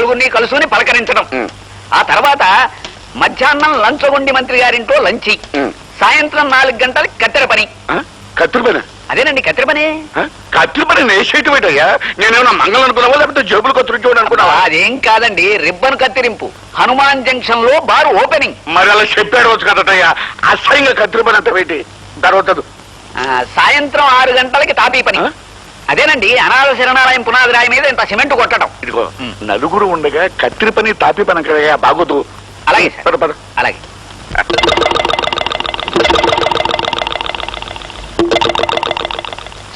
నలుగురిని కలుసుకుని పలకరించడం. ఆ తర్వాత మధ్యాహ్నం లంచగొండి మంత్రి గారింట్లో లంచి, సాయంత్రం 4 గంటలకి కత్తెర పని. కత్తిరి పని? అదేనండి కత్తెర పని. కత్తిరి పని నేసేటయ్యా? నేనేమన్నా మంగళం అనుకున్నావా లేకపోతే జేబులు కత్తిరించు అనుకున్నావా? అదేం కాదండి, రిబ్బన్ కత్తిరింపు. హనుమాన్ జంక్షన్ లో బార్ ఓపెనింగ్. మరి అలా చెప్పాడు వచ్చు కదటయ్యా. అసహ్యంగా కత్తిరి పని అంత పెట్టి తర్వాత సాయంత్రం 6 గంటలకి తాపీ పని. అదేనండి అనాథ శరణాలయం పునాది రాయి మీద ఇంత సిమెంట్ కొట్టడం. ఇదిగో నలుగురు ఉండగా కత్తిరి పని తాపీ పని కదయ్యా, బాగోదు. అలాగే పద పద. అలాగే.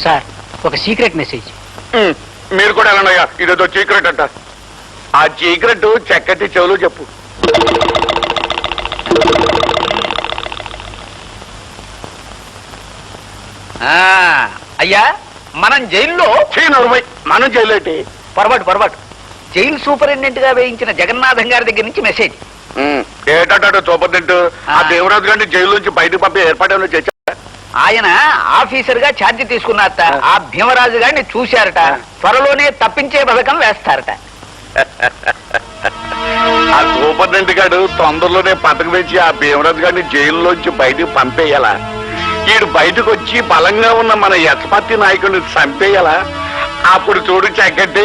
సార్ ఒక సీక్రెట్ మెసేజ్. మీరు కూడా వెళ్ళండియ్యా, ఇదేదో సీక్రెట్ అంట. ఆ సీక్రెట్ చక్కటి చెవులు చెప్పు. అయ్యా మనం జైల్లో మనం జైలేటి పొరపాటు జైలు సూపరింటెండెంట్ గా వేయించిన జగన్నాథం గారి దగ్గర నుంచి మెసేజ్. ఏటంటాడు సూపరింటెండెంట్? ఆ దేవరాజు గారిని జైలు నుంచి బయటకు పంపి ఏర్పాటు చేశారు. ఆయన ఆఫీసర్ గా ఛార్జ్ తీసుకున్నారట. ఆ భీమరాజు గారిని చూశారట. త్వరలోనే తప్పించే పథకం వేస్తారట. ఆ సూపరింటెండెంట్ గారు తొందరలోనే పథకం వేసి ఆ భీమరాజు గారిని జైల్లోంచి బయటకు పంపేయాలా? ఈడు బయటకు వచ్చి బలంగా ఉన్న మన యశపతి నాయకుడిని చంపేయాలా? అప్పుడు చూడు చక్కటి,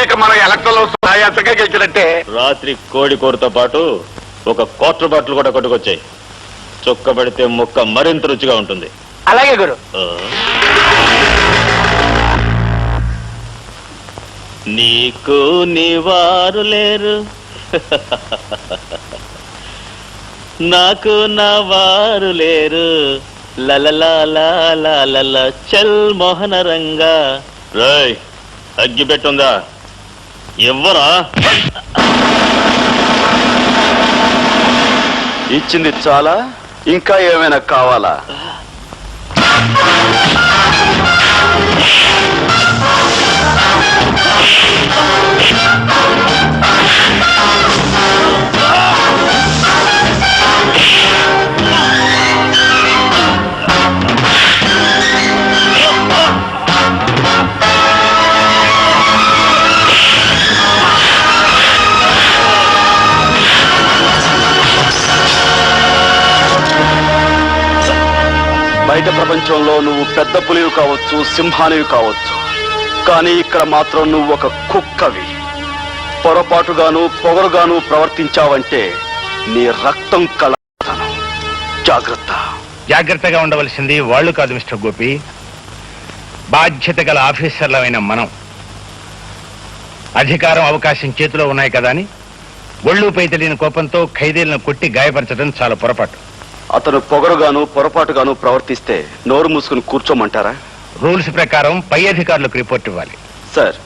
ఇక మన ఎలక్షన్లో సునాయాసంగా గెలిచినట్టే. రాత్రి కోడి కూరతో పాటు ఒక క్వార్టర్ బాటిల్ కూడా కొట్టుకొచ్చాయి. చొక్క పెడితే ముక్క మరింత రుచిగా ఉంటుంది. అలాగే గురు. నీకు నీవారు లేరు, నాకు నా వారు లేరు. లలలా చల్ మోహన రంగా. రాయ్ అగ్గి పెట్టుందా? ఎవ్వరా? ఇచ్చింది చాలా, ఇంకా ఏమైనా కావాలా? బయట ప్రపంచంలో నువ్వు పెద్ద పులివి కావచ్చు, సింహానివి కావచ్చు, కానీ ఇక్కడ మాత్రం నువ్వు ఒక కుక్కవి. పొరపాటుగాను పొగరుగాను ప్రవర్తించావంటే నీ రక్తం కలతాను. జాగ్రత్త. జాగ్రత్తగా ఉండవలసింది వాళ్ళు కాదు మిస్టర్ గోపి, బాధ్యత గల ఆఫీసర్లమైన మనం. అధికారం అవకాశం చేతిలో ఉన్నాయి కదా అని ఒళ్ళుపై తెలియని కోపంతో ఖైదీలను కొట్టి గాయపరచడం చాలా పొరపాటు. అతను పొగరుగాను పొరపాటుగాను ప్రవర్తిస్తే నోరు మూసుకుని కూర్చోమంటారా? రూల్స్ ప్రకారం పై అధికారులకు రిపోర్ట్ ఇవ్వాలి. సార్,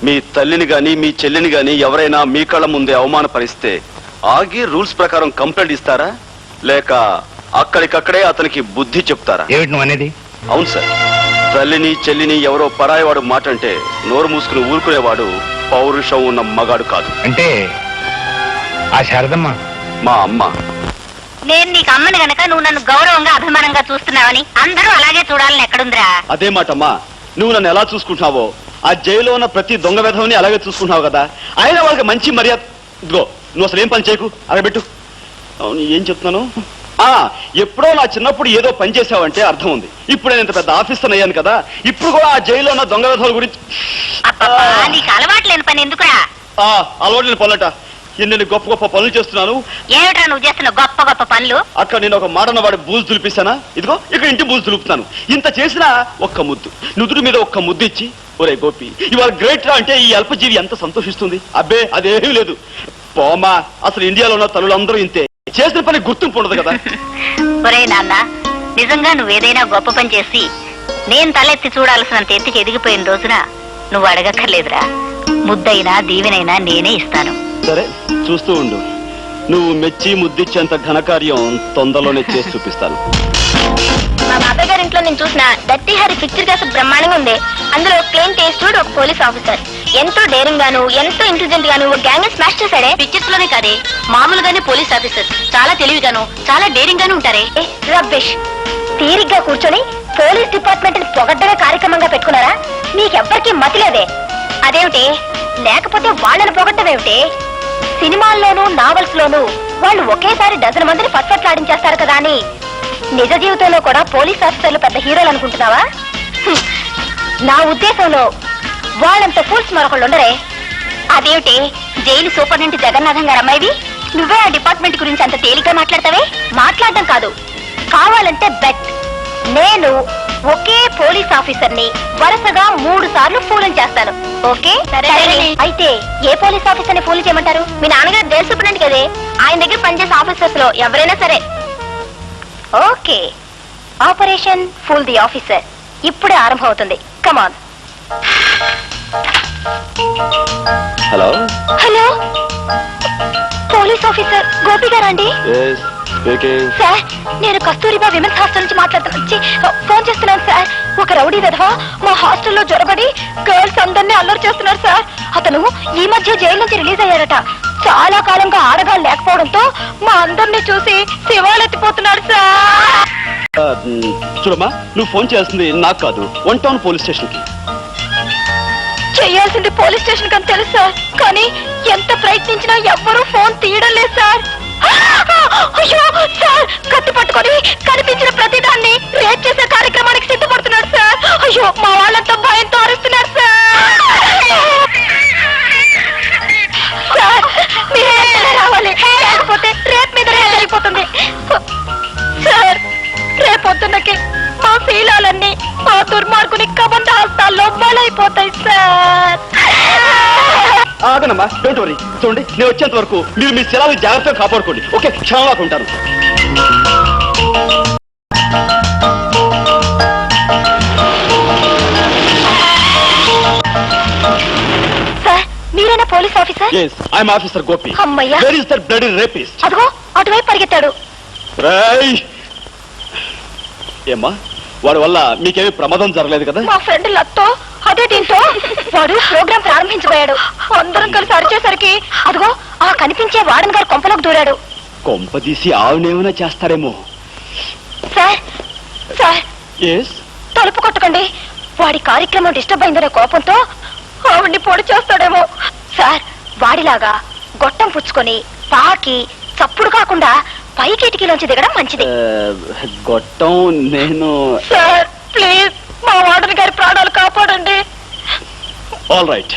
మీ తల్లిని గాని మీ చెల్లిని గాని ఎవరైనా మీ కళ్ళ ముందే అవమానపరిస్తే ఆగి రూల్స్ ప్రకారం కంప్లైంట్ ఇస్తారా, లేక అక్కడికక్కడే అతనికి బుద్ధి చెప్తారా? ఏమిటి నువ్వు అనేది? అవును సార్, తల్లిని చెల్లిని ఎవరో పరాయివాడు మాట అంటే నోరు మూసుకుని ఊరుకునేవాడు పౌరుషం ఉన్న మగాడు కాదు. అంటే ఆ శారదమ్మ మా అమ్మ. నేను నీకు అమ్మని గనక నువ్వు నన్ను గౌరవంగా అభిమానంగా చూస్తున్నావని అందరూ అలాగే చూడాలని ఎక్కడుందిరా? అదే మాటమ్మా, నువ్వు నన్ను ఎలా చూసుకుంటున్నావో ఆ జైల్లో ఉన్న ప్రతి దొంగ వెధవని అలాగే చూసుకుంటున్నావు కదా. అయినా వాళ్ళకి మంచి మర్యాద. ఇదిగో నువ్వు అసలు ఏం పని చేయకు, అడగబెట్టు. అవును, ఏం చెప్తున్నాను? ఎప్పుడో నా చిన్నప్పుడు ఏదో పని చేసావంటే అర్థం ఉంది. ఇప్పుడు నేను ఇంత పెద్ద ఆఫీసర్ అయ్యాను కదా, ఇప్పుడు కూడా ఆ జైల్లో ఉన్న దొంగ వెధవల గురించి. నీకు అలవాటు లేని పని ఎందుకురా? అలవాటు లేని పనులట. ఎన్ని గొప్ప గొప్ప పనులు చేస్తున్నాను. ఏమిట్రా నువ్వు చేస్తున్న గొప్ప గొప్ప పనులు? అక్కడ నేను ఒక మాటన్న వాడి బూజు దులిపిస్తానా? ఇదిగో ఇక్కడ ఇంటి బూజు దులుపుతాను. ఇంత చేసినా ఒక్క ముద్దు, నుదురు మీద ఒక్క ముద్దు ఇచ్చి, ఒరే గోపి ఇవాళ గ్రేట్ రా అంటే ఈ అల్పజీవి ఎంత సంతోషిస్తుంది. అబ్బే అదేమీ లేదు. పోమా, అసలు ఇండియాలో ఉన్న తల్లులందరూ ఇంతే. చేసిన పని గుర్తింపు ఉండదు కదా. ఒరే నాన్న, నిజంగా నువ్వేదైనా గొప్ప పని చేసి నేను తలెత్తి చూడాల్సినంత ఎత్తుకి ఎదిగిపోయిన రోజున నువ్వు అడగక్కర్లేదురా. ముద్దైనా దీవెనైనా నేనే ఇస్తాను. సరే, చూస్తూ ఉండు. నువ్వు మెచ్చి ముద్దిచ్చేంత ఘనకార్యం తొందరలోనే చేసి చూపిస్తాను. మా బాబాయ్ గారి ఇంట్లో నేను చూసిన దట్టి హరి పిక్చర్ కాస్త బ్రహ్మాండంగా ఉంది. అందులో క్లెయిన్ టేస్టూడ్ ఒక పోలీస్ ఆఫీసర్ ఎంతో డేరింగ్ గాను ఎంతో ఇంటెలిజెంట్ గాను ఒక గ్యాంగ్ స్మాష్ చేశాడే. పిక్చర్స్ లోనే కాదే, మామూలుగానే పోలీస్ ఆఫీసర్ చాలా తెలివిగాను చాలా డేరింగ్ గాను ఉంటారే. రబ్బిష్. తీరిగ్గా కూర్చొని పోలీస్ డిపార్ట్మెంట్ పొగడ్డగా కార్యక్రమంగా పెట్టుకున్నారా? మీకెవ్వరికీ మతి లేదే. అదేమిటి లేకపోతే వాళ్ళని పొగట్టమేమిటి? సినిమాల్లోనూ నావల్స్ లోనూ వాళ్ళు ఒకేసారి డజన్ మందిని పట్పట్లాడించేస్తారు కదా అని నిజ జీవితంలో కూడా పోలీస్ ఆఫీసర్లు పెద్ద హీరోలు అనుకుంటున్నావా? నా ఉద్దేశంలో వాళ్ళంత ఫూల్స్ మరొకళ్ళు ఉండరే. అదేమిటి జైలు సూపరింటెండెంట్ జగన్నాథం గారు అమ్మాయివి, నువ్వే ఆ డిపార్ట్మెంట్ గురించి అంత తేలిగ్గా మాట్లాడతావే? మాట్లాడడం కాదు, కావాలంటే బెట్. నేను ఒకే పోలీస్ ఆఫీసర్ ని వరుసగా 3 సార్లు ఫూలం చేస్తాను. ఓకే అయితే ఏ పోలీస్ ఆఫీసర్ ని ఫూల్ చేయమంటారు? మీ నాన్నగారు జైలు సూపరింటెండెంట్ కదే, ఆయన దగ్గర పనిచేసే ఆఫీసర్స్ లో ఎవరైనా సరే. Okay, operation fool the officer ఇప్పుడే ఆరంభం అవుతుంది. Come on. Hello hello, police officer Gopi గారా అండి? సార్, నేను కస్తూరిబా విమెన్స్ హాస్టల్ నుంచి ఫోన్ చేస్తున్నాను సార్. ఒక రౌడీ విధవ మా హాస్టల్లో జొరబడి గర్ల్స్ అందరినీ అల్లరి చేస్తున్నారు సార్. అతను ఈ మధ్య జైలు నుంచి రిలీజ్ అయ్యారట. చాలా కాలంగా ఆడగాళ్ళు లేకపోవడంతో మా అందరినీ చూసి శివాలెత్తిపోతున్నాడు సార్. చూడమ్మా, నువ్వు ఫోన్ చేయాల్సింది నాకు కాదు, 1 టౌన్ పోలీస్ స్టేషన్ కి. చేయాల్సింది పోలీస్ స్టేషన్ కని తెలుసు సార్, కానీ ఎంత ప్రయత్నించినా ఎవ్వరూ ఫోన్ తీయడం లేదు సార్. అయ్యో సార్, కత్తి పట్టుకొని కనిపించిన ప్రతిదాన్ని రేప్ చేసే కార్యక్రమానికి సిద్ధపడుతున్నాడు సార్. అయ్యో, మా వాళ్ళంతా భయంతో అరుస్తున్నారు సార్. మీరు రావాలి, లేకపోతే రేప్ మీద రేప్ అయిపోతుంది సార్. రేపొద్దున్నకి మా శీలాలన్నీ మా దుర్మార్గుని కబంధ హస్తాల్లో బలైపోతాయి సార్. ఆగనమ్మా, డోంట్ వరీ. చూడండి, నేను వచ్చేంత వరకు మీరు మీ సెలవు జాగ్రత్తగా కాపాడుకోండి. ఓకే, క్షణంలాగా ఉంటాను. సార్, మీరేనా police officer? Yes, I'm Officer Gopi. అమ్మయ్యా. Where is that bloody rapist? అదిగో అటువైపు పరిగెత్తాడు. రేయ్! ఏమ్మా, వాడి వల్ల మీకేమీ ప్రమాదం జరగలేదు కదా? మా ఫ్రెండ్ లత్తో అదే దీంతో వాడు ప్రోగ్రాం ప్రారంభించబోయాడు. అందరం కలిసి అరిచేసరికి అదిగో ఆ కనిపించే వార్డెన్ గారు కొంపలోకి దూరాడు. కొంపదీసి ఆవునేమైనా చేస్తారేమో. సార్ సార్, ఎస్, తలుపు కొట్టకండి. వాడి కార్యక్రమం డిస్టర్బ్ అయిందనే కోపంతో ఆవిడ్ని పొడి చేస్తాడేమో. సార్, వాడిలాగా గొట్టం పుచ్చుకొని పాకి చప్పుడు కాకుండా పై కిటికీలోంచి దిగడం మంచిది. గొట్టం నేను. సార్ ప్లీజ్, మా వార్డెన్ గారి ప్రాణాలు కాపాడండి. All right.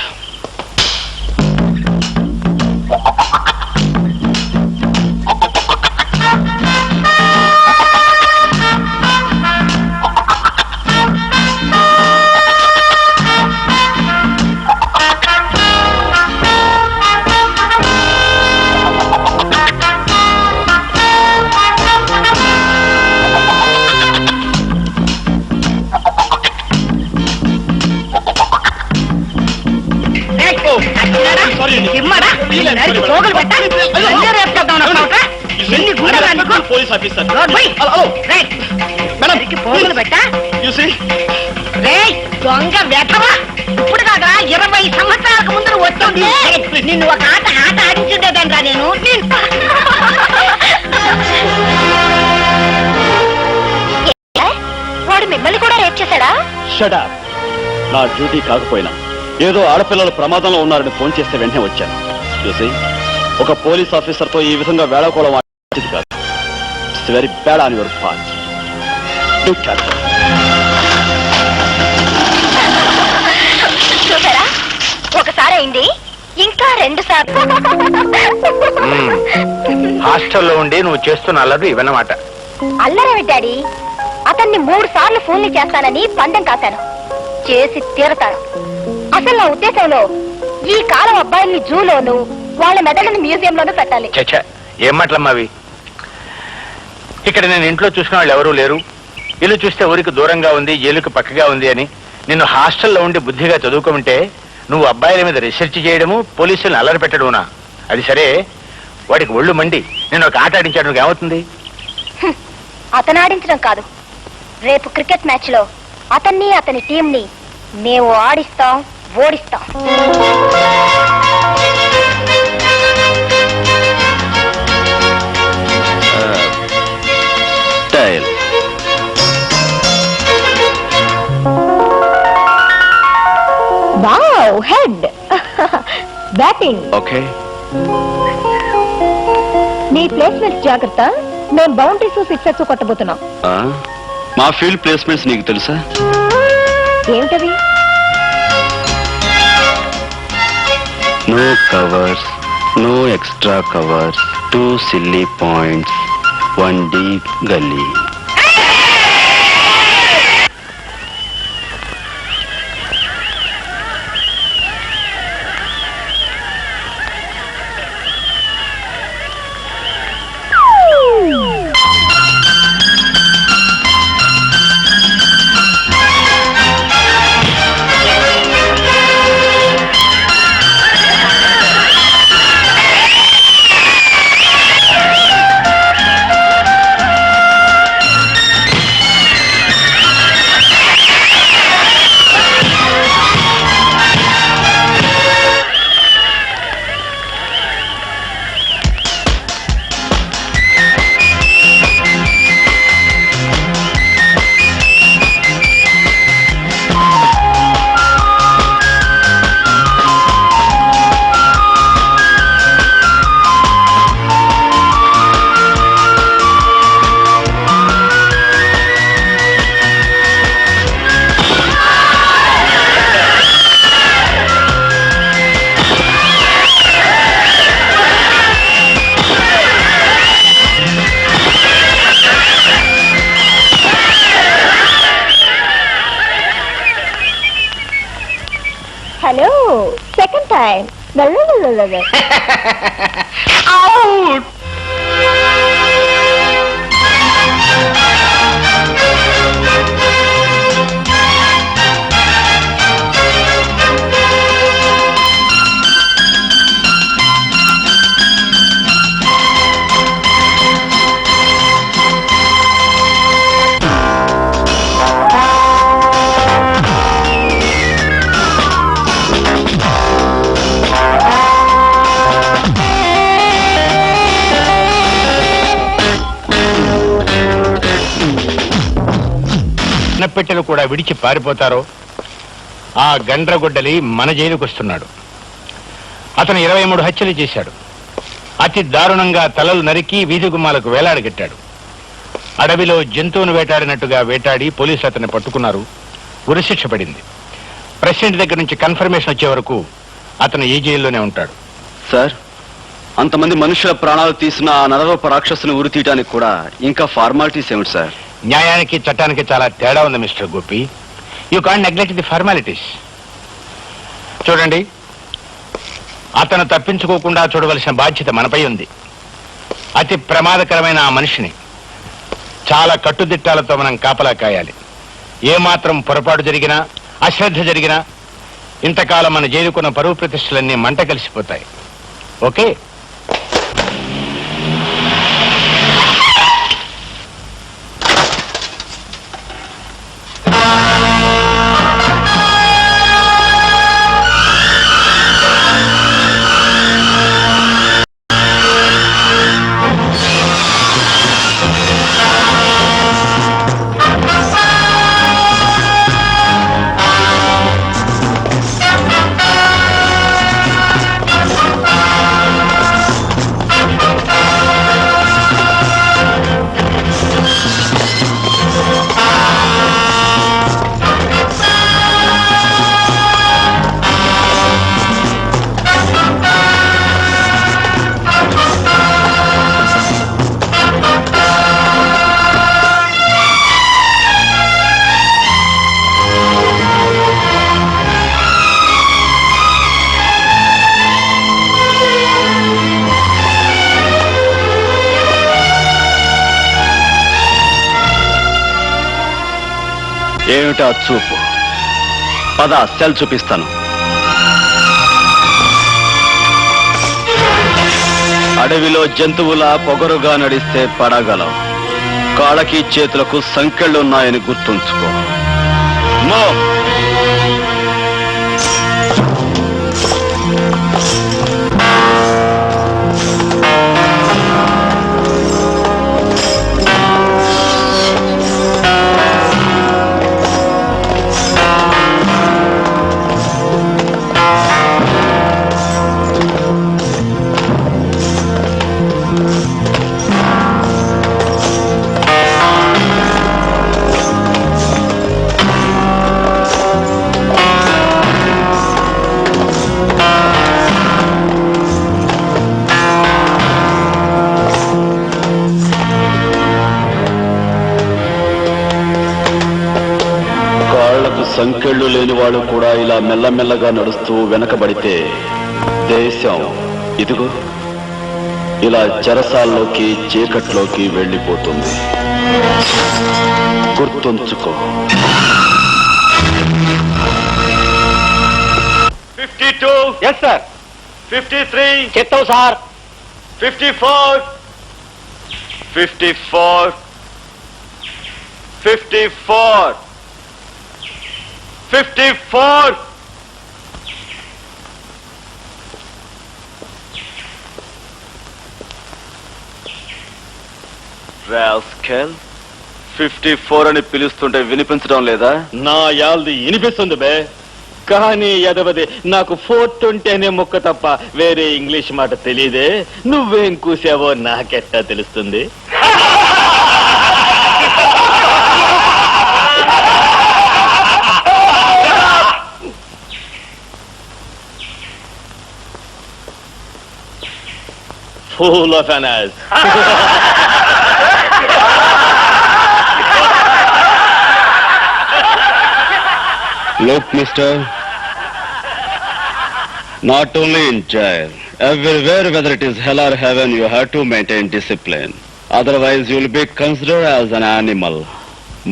Police officer. దొంగ వెతవా, ఇప్పుడు కాదా 20 సంవత్సరాలకు ముందు వస్తుంది. నిన్ను ఒక ఆట ఆడించుండేదండ్రా నేను. వాడు మిమ్మల్ని కూడా రేప్ చేశాడా? Shut up. నా డ్యూటీ కాకపోయినా ఏదో ఆడపిల్లలు ప్రమాదంలో ఉన్నారని ఫోన్ చేస్తే వెంటనే వచ్చాను. చూసి, ఒక పోలీస్ ఆఫీసర్ తో ఈ విధంగా వేళకోవడం మంచిది కాదు. It's very bad on your part. చూసారా, ఒకసారి అయింది, ఇంకా 2 సార్లు. హాస్టల్లో ఉండి నువ్వు చేస్తున్న అల్లరి ఇవన్నమాట. అల్లరేమి డాడీ, అతన్ని 3 సార్లు ఫోన్లు చేస్తానని పందెం కాశాను. చేసి తీరతాను. అసలు నా ఉద్దేశంలో ఈ కాలం అబ్బాయిల్ని జూలోను వాళ్ళ మెదడుని మ్యూజియంలోనూ పెట్టాలి. చచ్చా, ఏం మాటలమ్మావి? ఇక్కడ నేను ఇంట్లో చూసిన వాళ్ళు ఎవరూ లేరు. ఇల్లు చూస్తే ఊరికి దూరంగా ఉంది, ఏలుకి పక్కగా ఉంది అని నిన్ను హాస్టల్లో ఉండి బుద్ధిగా చదువుకుంటే నువ్వు అబ్బాయిల మీద రీసెర్చ్ చేయడము, పోలీసులను అల్లరి పెట్టడమునా? అది సరే, వాడికి ఒళ్ళు మండి నేను ఒక ఆట ఆడించాడు, ఏమవుతుంది? అతను ఆడించడం కాదు, రేపు క్రికెట్ మ్యాచ్ లో అతన్ని అతని టీంని మేము ఆడిస్తాం, ఓడిస్తాం. Wow, head. స్టార్టింగ్. ఓకే. నీ ప్లేస్మెంట్స్ జాగ్రత్త, మేము బౌండరీస్ సిక్సెస్ కొట్టబోతున్నాం. మా ఫీల్డ్ ప్లేస్మెంట్స్ నీకు తెలుసా? ఏమిటవి? No covers, no extra covers, 2 silly points, 1 deep gully. Hello, second time. పెట్టెలు కూడా విడిచి పారిపోతారో ఆ గండ్రగొడ్డలి మన జైలుకు వస్తున్నాడు. అతను 23 హత్యలు చేశాడు. అతి దారుణంగా తలలు నరికి వీధి గుమ్మాలకు వేలాడగట్టాడు. అడవిలో జంతువును వేటాడినట్టుగా వేటాడి పోలీసులు అతన్ని పట్టుకున్నారు. ఉరిశిక్ష పడింది. ప్రెసిడెంట్ దగ్గర నుంచి కన్ఫర్మేషన్ వచ్చే వరకు అతను ఈ జైల్లోనే ఉంటాడు. సార్, అంతమంది మనుషుల ప్రాణాలు తీసిన ఆ నరరూప రాక్షసుని ఉరి తీయడానికి కూడా ఇంకా ఫార్మాలిటీస్ ఏమిటి సార్? న్యాయానికి చట్టానికి చాలా తేడా ఉంది mister Gopi. You can't neglect the formalities. చూడండి, అతను తప్పించుకోకుండా చూడవలసిన బాధ్యత మనపై ఉంది. అతి ప్రమాదకరమైన ఆ మనిషిని చాలా కట్టుదిట్టాలతో మనం కాపలా కాయాలి. ఏమాత్రం పొరపాటు జరిగినా, అశ్రద్ధ జరిగినా ఇంతకాలం మన జైలుకున్న పరువు ప్రతిష్టలన్నీ మంట కలిసిపోతాయి. ఓకే? ఏమిటా చూపు? పద, సెల్ చూపిస్తాను. అడవిలో జంతువులా పొగరుగా నడిస్తే పడగలవు. కాళ్ళకి చేతులకు సంకెళ్ళున్నాయని గుర్తుంచుకో. మో సంకెళ్ళు లేని వాళ్ళు కూడా ఇలా మెల్లమెల్లగా నడుస్తూ వెనకబడితే దేశం ఇదిగో ఇలా చెరసాల్లోకి చీకట్లోకి వెళ్ళిపోతుంది. గుర్తుంచుకో. 52 ఎస్ సార్. 53 చెప్తావు సార్. 54 54 54 54 రాస్కెల్ 54 అని పిలుస్తుంటే వినిపించడం లేదా? నా యాల్ది వినిపిస్తుంది బే, కానీ ఎదవది నాకు 420 అనే ముక్క తప్ప వేరే ఇంగ్లీష్ మాట తెలియదే. నువ్వేం కూసావో నాకెట్టా తెలుస్తుంది? Full of an ass. Look, mister, not only in jail, everywhere, whether it is hell or heaven, you have to maintain discipline. Otherwise, you will be considered as an animal.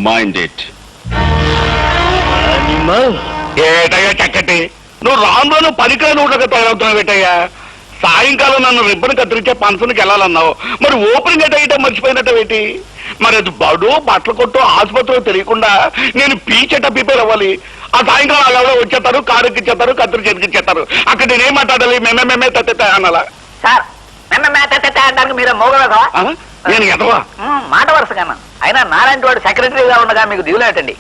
Mind it. Animal? ఏటయ్యా చక్కటి, నువ్వు రాను పనికిరా నోట్లుగా తయారవుతున్నావు ఏటయ్యా. సాయంకాలం నన్ను ribbon కత్తిరించే ఫంక్షన్కి వెళ్ళాలన్నావు, మరి opening అయ్యే మర్చిపోయినట్టేటి? మరి అది బడు బట్టలు కొట్టు ఆసుపత్రిలో తెలియకుండా నేను పీచెట ప్రిపేర్ అవ్వాలి. ఆ సాయంకాలం అలా వచ్చేస్తారు, కారు ఎక్కిచ్చేస్తారు, కత్తిరి చెతికిచ్చేస్తారు. అక్కడ నేనేం మాట్లాడాలి? మేమే తత్తే అనాలా? సార్ అంటానికి మీరు మోగలదా? ఆ? నేను ఎదవా? మాట వరుసగా. అయినా నాలాంటి వాడు సెక్రటరీగా ఉండగా మీకు దిగులేటండి.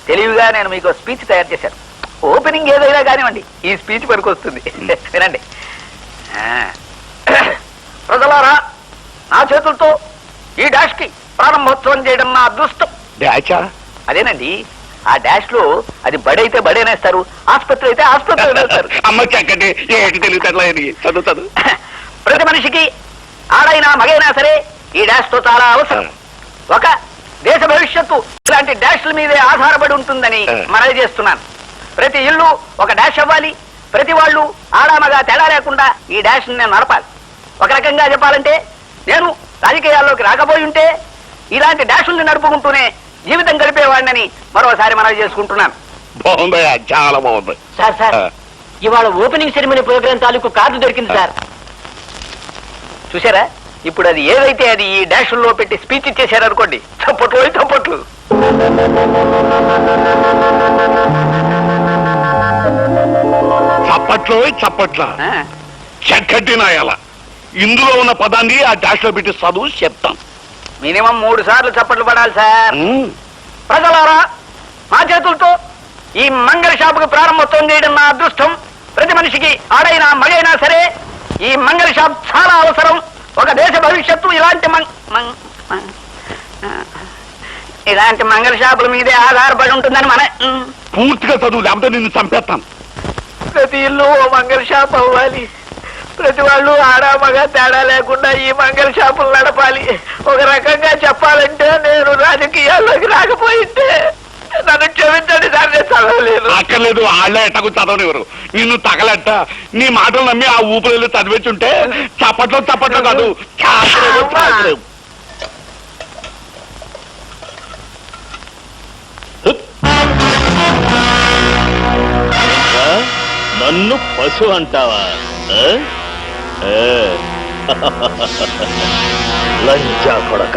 తెలివిగా నేను మీకు స్పీచ్ తయారు చేశాను. ఓపెనింగ్ ఏదైనా కానివ్వండి, ఈ స్పీచ్ పనికొస్తుంది. వినండి. ప్రజలారా, నా చేతులతో ఈ డాష్ కి ప్రారంభోత్సవం చేయడం నా అదృష్టం. డాచా? అదేనండి, ఆ డాష్ లో అది బడైతే బడేనేస్తారు, ఆసుపత్రి అయితే ఆసుపత్రి అనేస్తారు. అమ్మ చక్కటి ఏంటి తెలివితేటలా ఇది? చదువుతాడు. ప్రతి మనిషికి ఆడైనా మగైనా సరే ఈ డాష్ తో చాలా అవసరం. ఒక దేశ భవిష్యత్తు ఇలాంటి డాష్ల మీదే ఆధారపడి ఉంటుందని మనవి చేస్తున్నాను. ప్రతి ఇల్లు ఒక డాష్ అవ్వాలి. ప్రతి వాళ్ళు ఆడామగా తేడా లేకుండా ఈ డాష్ నేను నడపాలి. ఒక రకంగా చెప్పాలంటే, నేను రాజకీయాల్లోకి రాకపోయి ఉంటే ఇలాంటి డాషుల్ని నడుపుకుంటూనే జీవితం గడిపేవాడిని మరోసారి మనవి చేసుకుంటున్నాను. బాగుందయ్యా, చాలా బాగుంది. సార్ ఇవాళ ఓపెనింగ్ సెరమనీ ప్రోగ్రాం తాలూకు కార్డు దొరికింది సార్. చూసారా, ఇప్పుడు అది ఏదైతే అది ఈ డాషుల్లో పెట్టి స్పీచ్ ఇచ్చేశారు అనుకోండి, చప్పట్లు చప్పట్లు. చప్పట్ల చక్కటి నాయాల. ఇందులో ఉన్న పదాన్ని ఆ డాష్ లో పెట్టి చదువు చెప్తాం. మినిమం 3 సార్లు చప్పట్లు పడాలి సార్. ప్రజలారా, మా చేతులతో ఈ మంగళ షాపుకు ప్రారంభోత్సవం చేయడం నా అదృష్టం. ప్రతి మనిషికి ఆడైనా మగైనా సరే ఈ మంగళ షాప్ చాలా అవసరం. ఒక దేశ భవిష్యత్తు ఇలాంటి ఇలాంటి మంగళ షాపుల మీదే ఆధారపడి ఉంటుందని మన పూర్తిగా చదువు, లేకపోతే నిన్ను చంపేస్తాను. ప్రతి ఇల్లు ఓ మంగళ షాప్ అవ్వాలి. ప్రతి వాళ్ళు ఆడా మగ తేడా లేకుండా ఈ మంగళ షాపులు నడపాలి. ఒక రకంగా చెప్పాలంటే, నేను రాజకీయాల్లోకి రాకపోయింటే నన్ను క్షమించండి సార్, నేను చదవలేదు. అక్కర్లేదు, వాళ్ళే ఎట్టకు చదవనివ్వరు. నిన్ను తగలెట్ట నీ మాటలు నమ్మి ఆ ఊపిరి చదివించుంటే చప్పట్లో కాదు చాకరేమో. నన్ను పశు అంటావా? లంచా కొడక.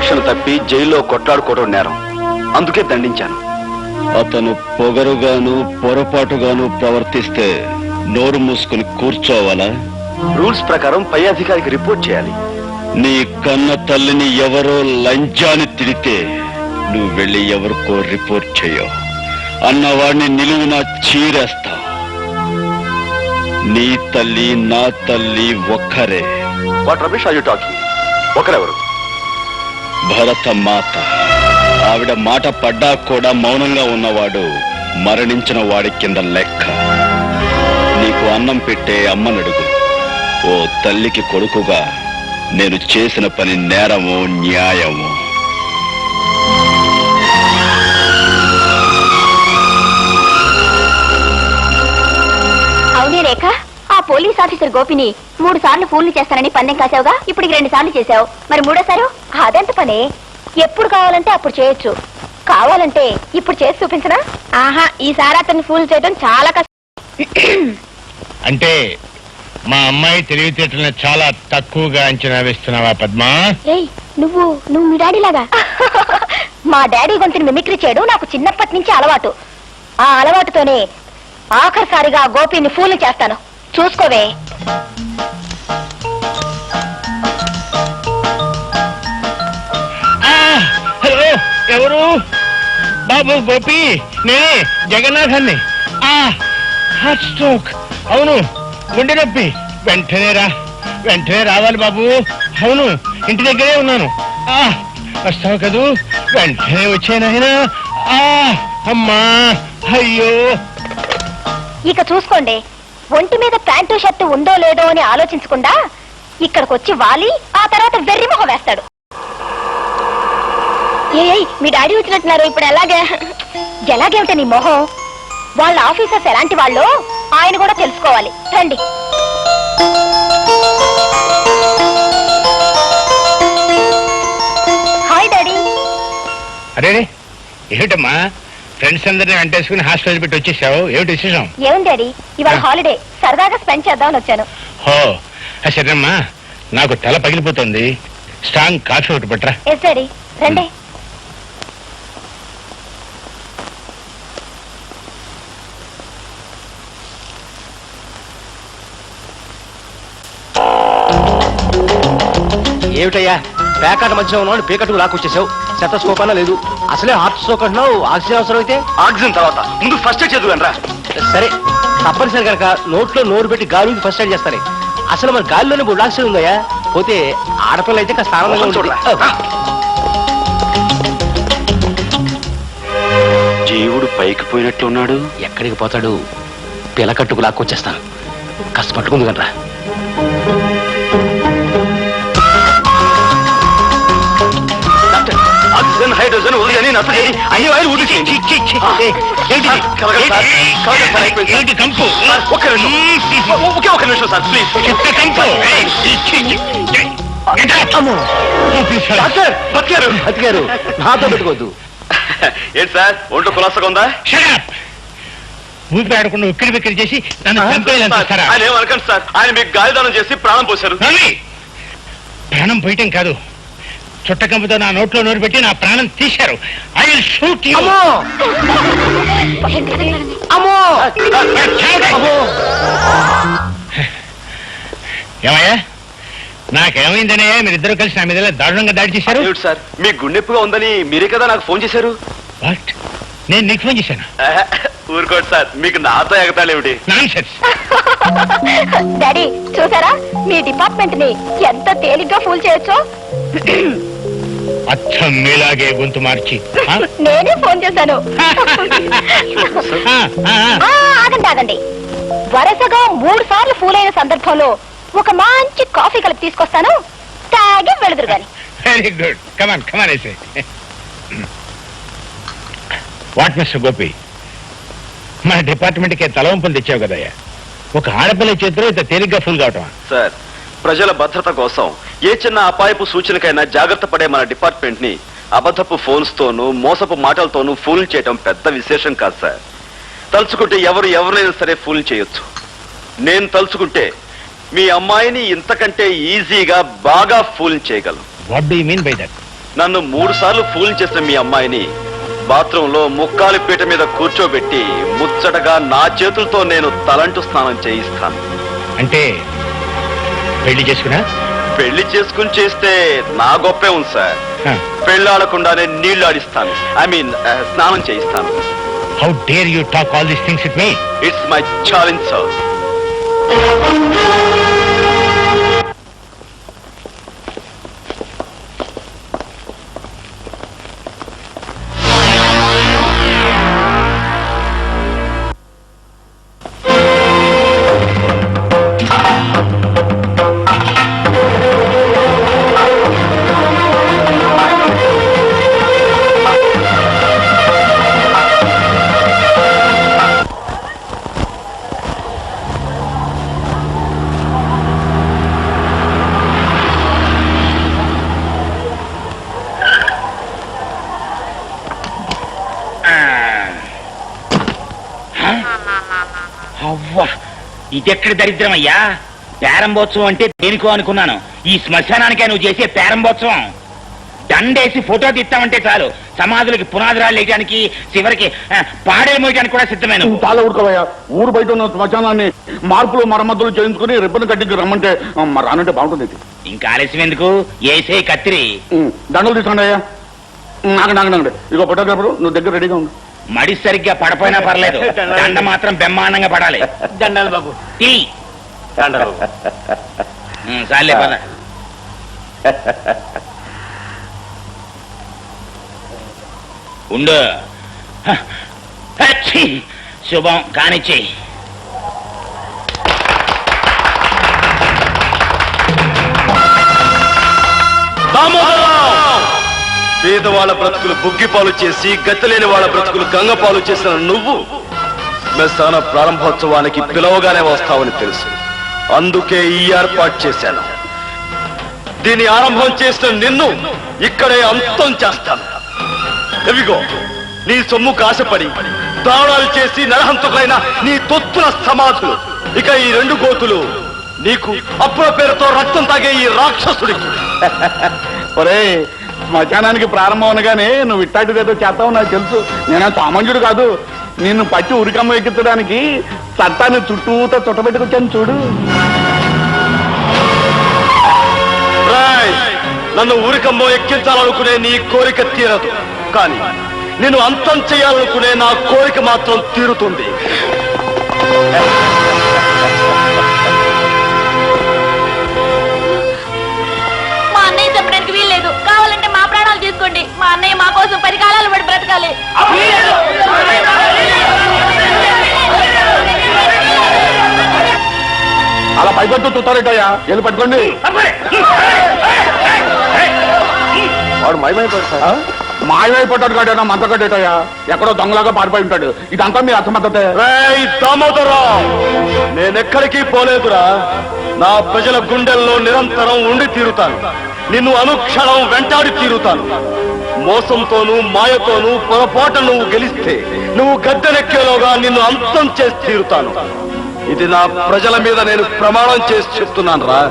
క్రమశిక్షణ తప్పి జైల్లో కొట్లాడుకోవడం నేరం, అందుకే దండించాను. అతను పొగరుగాను పొరపాటుగాను ప్రవర్తిస్తే నోరు మూసుకుని కూర్చోవాలా? రూల్స్ ప్రకారం పై అధికారికి రిపోర్ట్ చేయాలి. నీ కన్న తల్లిని ఎవరో లంచాన్ని తిడితే నువ్వు వెళ్ళి ఎవరికో రిపోర్ట్ చేయవు, అన్నవాడిని నిలువున చీరేస్తా. నీ తల్లి నా తల్లి ఒక్కరే. What Ramesh are you talking? ఒకరెవరు? భరత మాత. ఆవిడ మాట పడ్డా కూడా మౌనంగా ఉన్నవాడు మరణించిన వాడి కింద లెక్క. నీకు అన్నం పెట్టే అమ్మనడుగు. ఓ తల్లికి కొడుకుగా నేను చేసిన పని నేరమో న్యాయమో? అవునే రేఖ, ఆ పోలీస్ ఆఫీసర్ గోపిని 3 సార్లు ఫోన్లు చేస్తానని పందెం కాసావుగా, ఇప్పుడు 2 సార్లు చేశావు, మరి 3వ సారు అదెంత పని? ఎప్పుడు కావాలంటే అప్పుడు చేయొచ్చు, కావాలంటే ఇప్పుడు చేసి చూపించనా? ఆహా, ఈసారి అతన్ని ఫూల్ చేయడం చాలా కష్టం. అంటే మా అమ్మాయి తెలివితేటలను చాలా తక్కువగా అంచనా వేస్తున్నావా పద్మా? ఏయ్, నువ్వు మీ డాడీ లాగా. మా డాడీ గొంతుని మిమిక్రీ చేయడం నాకు చిన్నప్పటి నుంచి అలవాటు. ఆ అలవాటుతోనే ఆఖరిసారిగా గోపిని ఫూల్ చేస్తాను, చూసుకోవే. హలో, ఎవరు? బాబు గోపి, నేనే జగన్నాథాన్ని. Heart stroke. అవును, గుండె నొప్పి. వెంటనే రావాలి బాబు. అవును, ఇంటి దగ్గరే ఉన్నాను. వస్తావు కదూ? వెంటనే వచ్చానాయనా. అమ్మా, అయ్యో. ఇక చూసుకోండి, ఒంటి మీద ప్యాంటు షర్టు ఉందో లేదో అని ఆలోచించకుండా ఇక్కడికి వచ్చి వాలి ఆ తర్వాత వెర్రి మొహం వేస్తాడు. ఏయ్, మీ డాడీ వచ్చినట్టున్నారు, ఇప్పుడు ఎలాగేమిట నీ మొహం? వాళ్ళ ఆఫీసర్స్ ఎలాంటి వాళ్ళు ఆయన కూడా తెలుసుకోవాలి. రండి. Hi daddy. అరే, ఏమిటమ్మా ఫ్రెండ్స్ అందరినీ వెంటేసుకుని హాస్టల్ పెట్టి వచ్చేసావు? ఏమిటి విశేషం? ఏం డాడీ, ఇవాళ హాలిడే, సరదాగా స్పెండ్ చేద్దామని వచ్చాను. హో, సరేమ్మా, నాకు తల పగిలిపోతుంది. స్ట్రాంగ్ కాఫీ ఒకటి పట్రా. ఎస్ డాడీ, రండి. ఏమిటయ్యా, ప్యాకాట మధ్య ఉన్నాడు, పీకట్టుకు లాక్కొచ్చేసావు. శతస్కోప్ అన్నా లేదు, అసలే హార్ట్ స్ట్రోక్ అంటున్నావు. ఆక్సిజన్ అవసరం అయితే ఆక్సిజన్ తర్వాత ముందు ఫస్ట్ ఎయిడ్ చదువు రా. సరే, తప్పనిసరి కనుక నోట్లో నోరు పెట్టి గాలికి ఫస్ట్ ఎయిడ్ చేస్తానే. అసలు మన గాలిలోనే 3 ఆక్సిజన్ ఉందయ్యా. పోతే ఆడపిల్ల అయితే కాస్త ఆనందంగా ఉంటుంది. జీవుడు పైకి పోయినట్లున్నాడు. ఎక్కడికి పోతాడు? పిలకట్టుకు లాక్కొచ్చేస్తాను, కాస్త పట్టుకుంది కనరా. ఆక్సిజన్, హైడ్రోజన్, ఉదయని నత్రజని అన్ని వాయిలు ఊడిచేయండి. ఏంటి కంపు? ఒకే ఒక నిమిషం సార్, ప్లీజ్. డాక్టర్ బతికారు. బతికారు, నాతో పెట్టుకోవద్దు. ఏంటి సార్, ఒంట్లో కులాసగా ఉందా? ఊపిరి ఆడకుండా ఉక్కిరి బిక్కిరి చేసి నన్ను చంపేయాలని చూస్తారా? ఆయన ఏమనకండి సార్, ఆయన మీకు గాలిదానం చేసి ప్రాణం పోశారు. ప్రాణం పోయటం కాదు, చుట్టకంపుతో నా నోట్లో నోరు పెట్టి నా ప్రాణం తీశారు. I will shoot you. ఏమయ్యా, నాకేమైందనే మీరిద్దరూ కలిసి నా మీద దారుణంగా దాడి చేశారు? సార్, మీ గుండెప్పుగా ఉందని మీరే కదా నాకు ఫోన్ చేశారు. వాట్? నేను నీకు ఫోన్ చేశాను? ఊరుకోండి సార్, మీకు నాతో ఎగతాళేమిటి? నాన్సెన్స్. డాడీ చూసారా, మీ డిపార్ట్మెంట్ ని ఎంత తేలిగ్గా ఫూల్ చేయొచ్చో. అచ్చం మీలాగే గొంతు మార్చి నేనే ఫోన్ చేశాను. ఆగండి, వరుసగా 3 సార్లు ఫూల్ అయిన సందర్భంలో ఒక మంచి కాఫీ కలిపి తీసుకొస్తాను, తాగి వెళుదురు గాని. వెరీ గుడ్, కమాన్ ఐసే. వాట్ మిస్టర్ గోపి, మన డిపార్ట్మెంట్ కి తలవంపులు తెచ్చావు కదయ్యా. ఒక ఆడపిల్ల చేతిలో ఇంత తేలిగ్గా ఫుల్ కావటం? సార్, ప్రజల భద్రత కోసం ఏ చిన్న అపాయపు సూచనకైనా జాగ్రత్త పడే మన డిపార్ట్మెంట్ ని అబద్ధపు ఫోన్స్ తోనూ మోసపు మాటలతోనూ ఫూల్ చేయడం పెద్ద విశేషం కాదు సార్. తలుచుకుంటే ఎవరైనా సరే ఫూల్ చేయొచ్చు. నేను తలుచుకుంటే మీ అమ్మాయిని ఇంతకంటే ఈజీగా బాగా ఫూల్ చేయగలను. What do you mean by that? నన్ను 3 సార్లు ఫూల్ చేసిన మీ అమ్మాయిని బాత్రూంలో ముక్కాలి పీట మీద కూర్చోబెట్టి ముచ్చటగా నా చేతులతో నేను తలంటు స్నానం చేయిస్తాను. అంటే పెళ్లి చేసుకున్నా? పెళ్లి చేసుకుని చేస్తే నా గొప్పే ఉంది సార్. పెళ్ళాడకుండానే నీళ్లు ఆడిస్తాను, ఐ మీన్ స్నానం చేయిస్తాను. How dare you talk all these things with me? It's my challenge sir. అవ్వా, ఇదెక్కడి దరిద్రం అయ్యా! పేరంబోత్సవం అంటే దేనికో అనుకున్నాను. ఈ శ్మశానానికే నువ్వు చేసే పేరంబోత్సవం. దండేసి ఫోటో తీస్తామంటే చాలు, సమాధులకి పునాదిరాలు వేయడానికి, చివరికి పాడేలు మోయడానికి కూడా సిద్ధమైన. చాలా ఊరుకోవయ్యా. ఊరు బయట ఉన్న శ్మశానాన్ని మార్పులు మరమ్మతులు చేయించుకుని రిబ్బన్ కట్టించి రమ్మంటే రానంటే బాగుంటుంది. ఇంకా ఆలస్యం ఎందుకు? ఏసే కత్తిరి. దండలు తీసుకోండి అయ్యా. నాగండి ఇక ఫోటోగ్రాఫర్ నువ్వు దగ్గర రెడీగా ఉండు. మడి సరిగ్గా పడపోయినా పర్లేదు, దండ మాత్రం బ్రహ్మాండంగా పడాలి. దండాలు బాబు. తీ. చాలే పద. ఉండు. శుభం కానిచ్చి. పేదవాళ్ళ బ్రతుకులు బుగ్గిపాలు చేసి, గతిలేని వాళ్ళ బ్రతుకులు గంగపాలు చేసిన నువ్వు శ్మశాన ప్రారంభోత్సవానికి పిలవగానే వస్తావని తెలుసు. అందుకే ఈ ఏర్పాటు చేశాను. దీని ఆరంభం చేసిన నిన్ను ఇక్కడే అంతం చేస్తాను. ఎవిగో నీ సొమ్ము కాశపడి దారుణాలు చేసి నరహంతకులైన నీ తొత్తుల సమాధులు. ఇక ఈ 2 గోతులు నీకు అప్పుల పేరుతో రక్తం తాగే ఈ రాక్షసుడికి. ఒరే, శ్మశానానికి ప్రారంభం అనగానే నువ్వు ఇట్టాటిదేదో చేస్తావు నాకు తెలుసు. నేనే సామాన్యుడు కాదు. నిన్ను పట్టి ఉరికమ్మ ఎక్కించడానికి చట్టాన్ని చుట్టూతో చుట్టబెట్టుకొచ్చాను చూడు. నన్ను ఊరికమ్మో ఎక్కించాలనుకునే నీ కోరిక తీరదు, కానీ నేను అంతం చేయాలనుకునే నా కోరిక మాత్రం తీరుతుంది. మా అన్నయ్య చెప్పడానికి వీల్లేదు. కావాలంటే మా ప్రాణాలు తీసుకోండి. మా అన్నయ్య మా కోసం 10 కాలాలు పడి బ్రతకాలి. అలా పైపెట్టు చూస్తారేటయ్యా, వెళ్ళి పట్టుకోండి. వాడు మాయమైపోతాడు. మాయమైపోతాడు కాడేనా మంతకట్టేటయ్యా, ఎక్కడో దొంగలాగా పారిపోయి ఉంటాడు. ఇదంతా మీ అసమర్థతే. దామోదరం, నేనెక్కడికి పోలేదురా. నా ప్రజల గుండెల్లో నిరంతరం ఉండి తీరుతాను. నిన్ను అనుక్షణం వెంటాడి తీరుతాను. మోసంతోనూ మాయతోనూ పొరపాట నువ్వు గెలిస్తే నువ్వు గద్దెనెక్కేలోగా నిన్ను అంతం చేసి తీరుతాను. ఇది నా ప్రజల మీద నేను ప్రమాణం చేసి చెప్తున్నాను రా.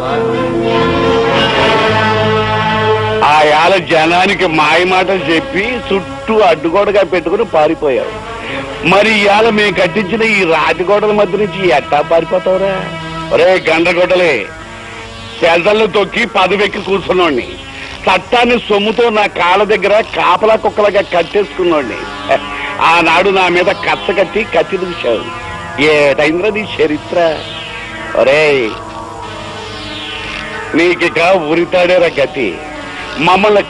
ఆ యాల జనానికి మాయ మాటలు చెప్పి చుట్టూ అడ్డుగోడగా పెట్టుకుని పారిపోయావు. మరి ఇవాళ మేము కట్టించిన ఈ రాతిగోడల మధ్య నుంచి ఎట్టా పారిపోతావురా? ఒరే గండ్రగొడ్డలే, సెజల్లో తొక్కి పదవెక్కి కూర్చున్నోడిని, చట్టాన్ని సొమ్ముతో నా కాళ్ళ దగ్గర కాపలా కుక్కలుగా కట్టేసుకున్నోడిని. ఆనాడు నా మీద కచ్చ కట్టి కత్తి దూశావు. ఏటైంద్రా నీ చరిత్ర? ఒరే, నీకిక ఉరితాడేరా గతి. మమ్మల్ని